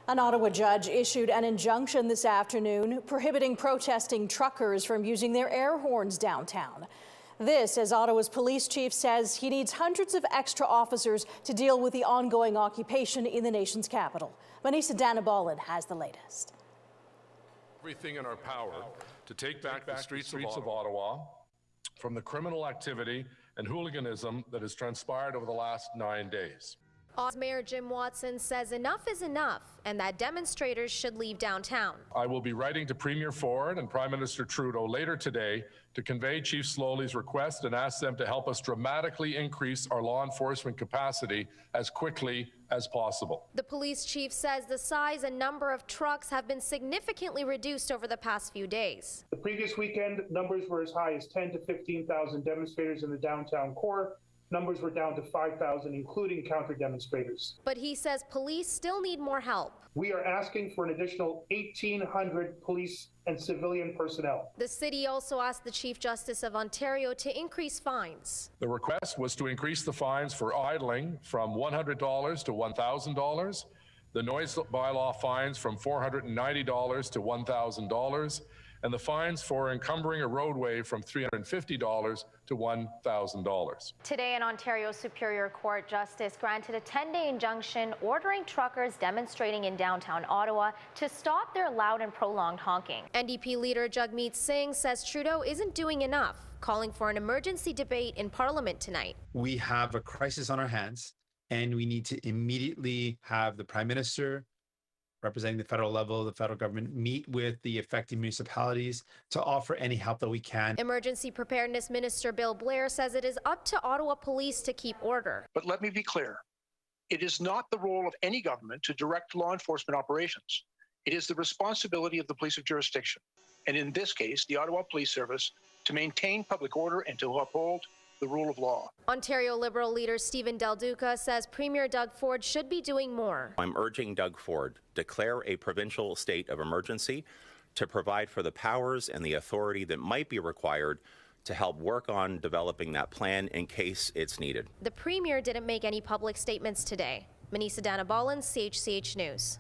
An Ottawa judge issued an injunction this afternoon prohibiting protesting truckers from using their air horns downtown. This, as Ottawa's police chief says he needs hundreds of extra officers to deal with the ongoing occupation in the nation's capital. Vanessa Danabalin has the latest. Everything in our power to take back the streets of Ottawa from the criminal activity and hooliganism that has transpired over the last 9 days. Mayor Jim Watson says enough is enough and that demonstrators should leave downtown. I will be writing to Premier Ford and Prime Minister Trudeau later today to convey Chief Sloly's request and ask them to help us dramatically increase our law enforcement capacity as quickly as possible. The police chief says the size and number of trucks have been significantly reduced over the past few days. The previous weekend, numbers were as high as 10 to 15,000 demonstrators in the downtown core. Numbers were down to 5,000, including counter-demonstrators. But he says police still need more help. We are asking for an additional 1,800 police and civilian personnel. The city also asked the Chief Justice of Ontario to increase fines. The request was to increase the fines for idling from $100 to $1,000, the noise bylaw fines from $490 to $1,000, and the fines for encumbering a roadway from $350 to $1,000. Today, an Ontario Superior Court justice granted a 10-day injunction ordering truckers demonstrating in downtown Ottawa to stop their loud and prolonged honking. NDP leader Jagmeet Singh says Trudeau isn't doing enough, calling for an emergency debate in Parliament tonight. We have a crisis on our hands, and we need to immediately have the Prime Minister, representing the federal level, the federal government, meet with the affected municipalities to offer any help that we can. Emergency Preparedness Minister Bill Blair says it is up to Ottawa Police to keep order. But let me be clear. It is not the role of any government to direct law enforcement operations. It is the responsibility of the police of jurisdiction, and in this case, the Ottawa Police Service, to maintain public order and to uphold the rule of law. Ontario Liberal leader Stephen Del Duca says Premier Doug Ford should be doing more. I'm urging Doug Ford to declare a provincial state of emergency to provide for the powers and the authority that might be required to help work on developing that plan in case it's needed. The Premier didn't make any public statements today. Vanessa Danabalin, CHCH News.